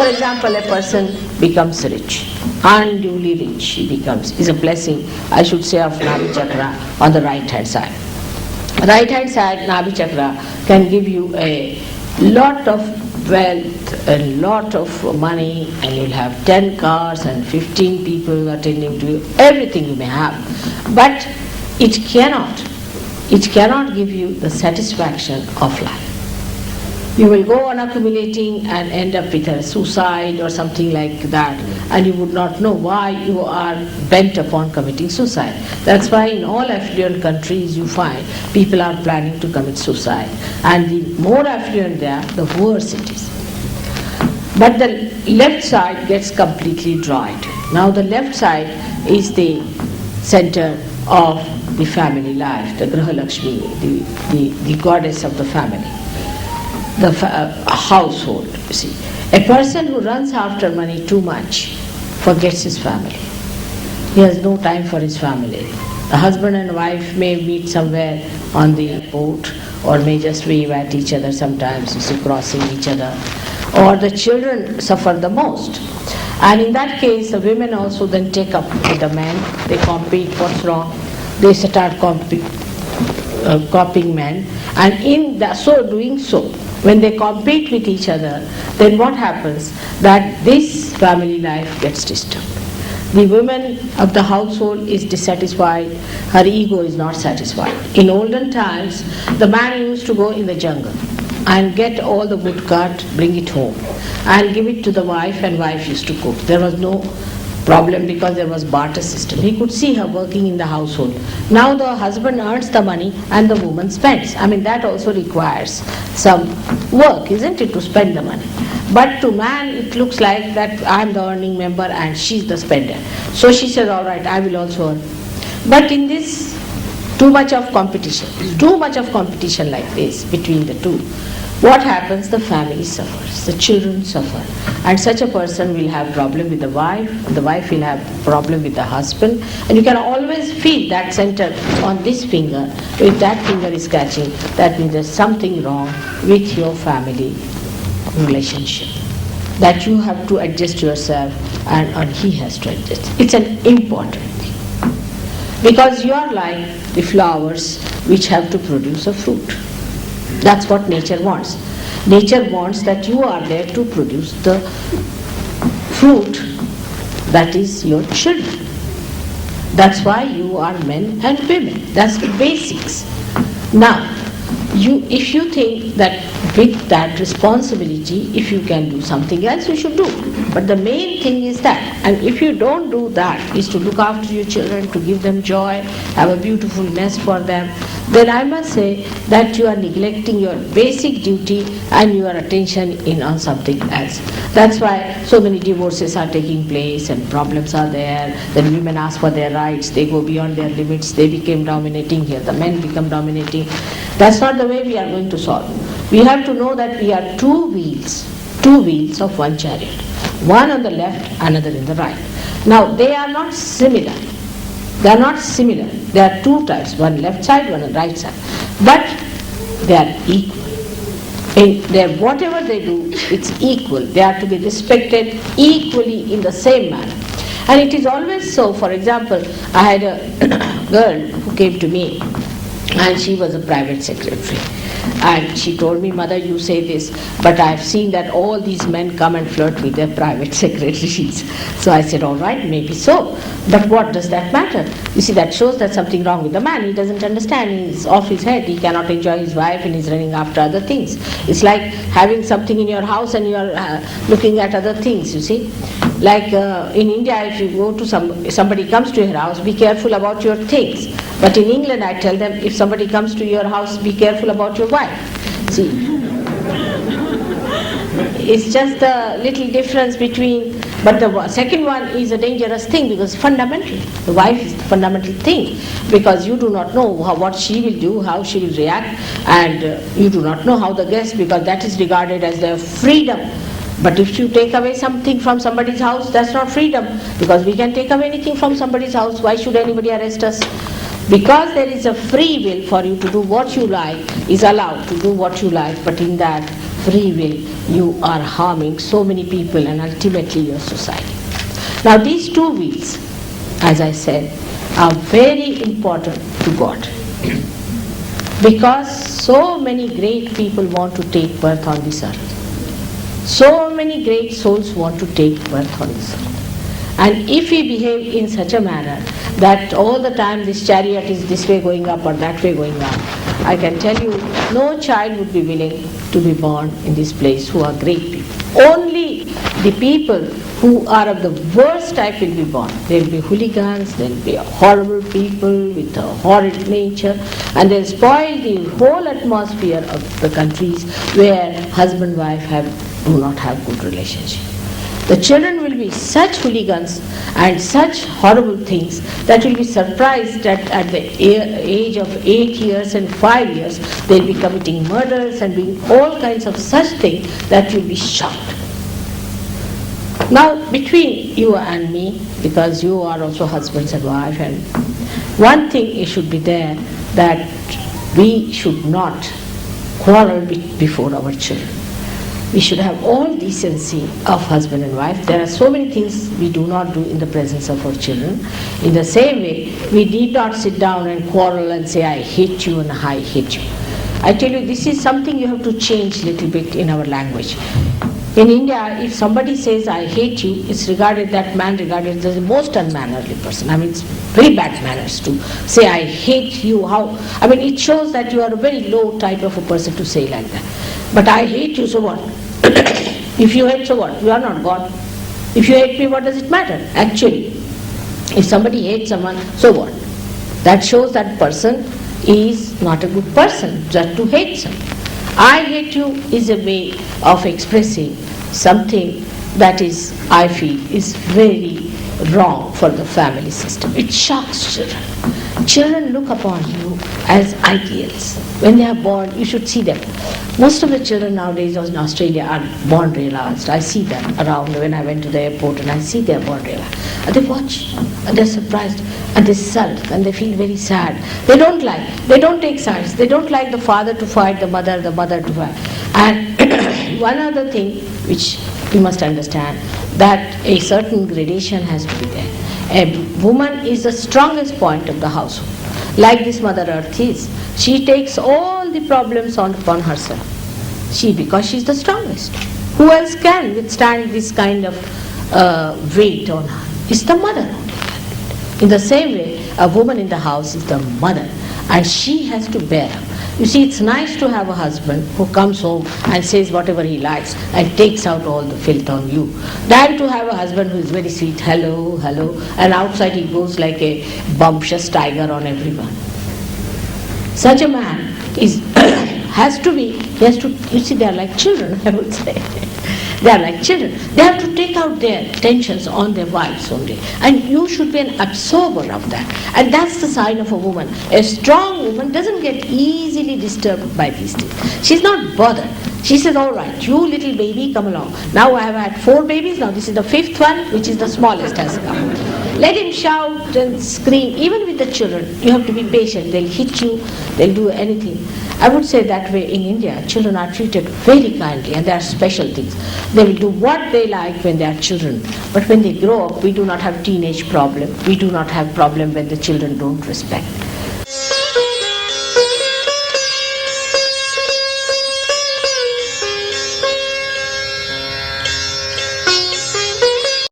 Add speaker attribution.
Speaker 1: example, a person becomes rich, unduly rich he becomes, is a blessing, I should say, of Nabhi Chakra on the right hand side. Right hand side, Nabhi Chakra can give you a lot of wealth, a lot of money, and you'll have 10 cars and 15 people attending to you, everything you may have. But it cannot give you the satisfaction of life. You will go on accumulating and end up with a suicide or something like that, and you would not know why you are bent upon committing suicide. That's why in all affluent countries you find people are planning to commit suicide, and the more affluent they are, the worse it is. But the left side gets completely dried. Now the left side is the center of the family life, the Graha Lakshmi, the goddess of the family. The household, you see. A person who runs after money too much forgets his family. He has no time for his family. A husband and wife may meet somewhere on the boat, or may just wave at each other sometimes, you see, crossing each other. Or the children suffer the most. And in that case, the women also then take up with the men. They compete, what's wrong? They start copying men. And in doing so, when they compete with each other, then what happens? That this family life gets disturbed. The woman of the household is dissatisfied, her ego is not satisfied. In olden times, the man used to go in the jungle and get all the wood cut, bring it home, and give it to the wife, and wife used to cook. There was no problem because there was barter system. He could see her working in the household. Now the husband earns the money and the woman spends. I mean, that also requires some work, isn't it, to spend the money. But to man it looks like that I'm the earning member and she's the spender. So she says, all right, I will also earn. But in this too much of competition like this between the two, what happens? The family suffers, the children suffer, and such a person will have problem with the wife will have problem with the husband, and you can always feel that center on this finger. If that finger is catching, that means there's something wrong with your family relationship, that you have to adjust yourself, and he has to adjust. It's an important thing, because you are like the flowers which have to produce a fruit. That's what nature wants. Nature wants that you are there to produce the fruit, that is your children. That's why you are men and women. That's the basics. Now, if you think that with that responsibility, if you can do something else, you should do. But the main thing is that, and if you don't do that, is to look after your children, to give them joy, have a beautiful nest for them, then I must say that you are neglecting your basic duty and your attention on something else. That's why so many divorces are taking place and problems are there. Then women ask for their rights, they go beyond their limits, they became dominating here, the men become dominating. That's not the way we are going to solve. We have to know that we are two wheels of one chariot. One on the left, another in the right. Now they are not similar. They are not similar. There are two types, one left side, one on the right side. But they are equal. Whatever they do, it's equal. They are to be respected equally in the same manner. And it is always so. For example, I had a girl who came to me, and she was a private secretary. And she told me, Mother, you say this, but I've seen that all these men come and flirt with their private secretaries. So I said, all right, maybe so. But what does that matter? You see, that shows that something wrong with the man. He doesn't understand. He's off his head. He cannot enjoy his wife and he's running after other things. It's like having something in your house and you're looking at other things, you see. Like in India, if you go to somebody comes to your house, be careful about your things. But in England, I tell them, if somebody comes to your house, be careful about your wife. See, it's just a little difference between, but the second one is a dangerous thing because fundamentally, the wife is the fundamental thing, because you do not know what she will do, how she will react, and you do not know how the guest, because that is regarded as their freedom. But if you take away something from somebody's house, that's not freedom, because we can take away anything from somebody's house. Why should anybody arrest us? Because there is a free will for you to do what you like, is allowed to do what you like, but in that free will, you are harming so many people and ultimately your society. Now these two wheels, as I said, are very important to God. Because so many great people want to take birth on this earth. So many great souls want to take birth on this earth. And if we behave in such a manner that all the time this chariot is this way going up or that way going up, I can tell you no child would be willing to be born in this place who are great people. Only the people who are of the worst type will be born. There will be hooligans, there will be horrible people with a horrid nature, and they'll spoil the whole atmosphere of the countries where husband and wife do not have good relationship. The children will be such hooligans and such horrible things that will be surprised that at the age of 8 years and 5 years they'll be committing murders and doing all kinds of such things that you'll be shocked. Now between you and me, because you are also husbands and wife, and one thing it should be there, that we should not quarrel before our children. We should have all decency of husband and wife. There are so many things we do not do in the presence of our children. In the same way, we need not sit down and quarrel and say, I hate you and I hate you. I tell you, this is something you have to change a little bit in our language. In India, if somebody says, I hate you, it's regarded, that man regarded as the most unmannerly person. I mean, it's very bad manners to say, I hate you. How? I mean, it shows that you are a very low type of a person to say like that. But I hate you, so what? If you hate, so what? You are not God. If you hate me, what does it matter? Actually, if somebody hates someone, so what? That shows that person is not a good person, just to hate someone. I hate you is a way of expressing something that is, I feel, is very wrong for the family system. It shocks children. Children look upon you as ideals. When they are born, you should see them. Most of the children nowadays in Australia are born realized. I see them around when I went to the airport and I see they are born realized. And they watch and they're surprised and they sulk and they feel very sad. They don't take sides. They don't like the father to fight the mother to fight. And one other thing which we must understand, that a certain gradation has to be there. A woman is the strongest point of the household. Like this Mother Earth is. She takes all the problems upon herself. Because she's the strongest. Who else can withstand this kind of weight on her? It's the mother only. In the same way, a woman in the house is the mother, and she has to bear up. You see, it's nice to have a husband who comes home and says whatever he likes and takes out all the filth on you, than to have a husband who is very sweet, hello, hello, and outside he goes like a bumptious tiger on everyone. Such a man has to, you see, they are like children, I would say. They are like children. They have to take out their tensions on their wives only. And you should be an absorber of that. And that's the sign of a woman. A strong woman doesn't get easily disturbed by these things. She's not bothered. She says, all right, you little baby, come along. Now I have had 4 babies. Now this is the 5th one, which is the smallest has come. Let him shout and scream. Even with the children, you have to be patient. They'll hit you. They'll do anything. I would say that way in India, children are treated very kindly, and there are special things. They will do what they like when they are children. But when they grow up, we do not have teenage problem. We do not have problem when the children don't respect.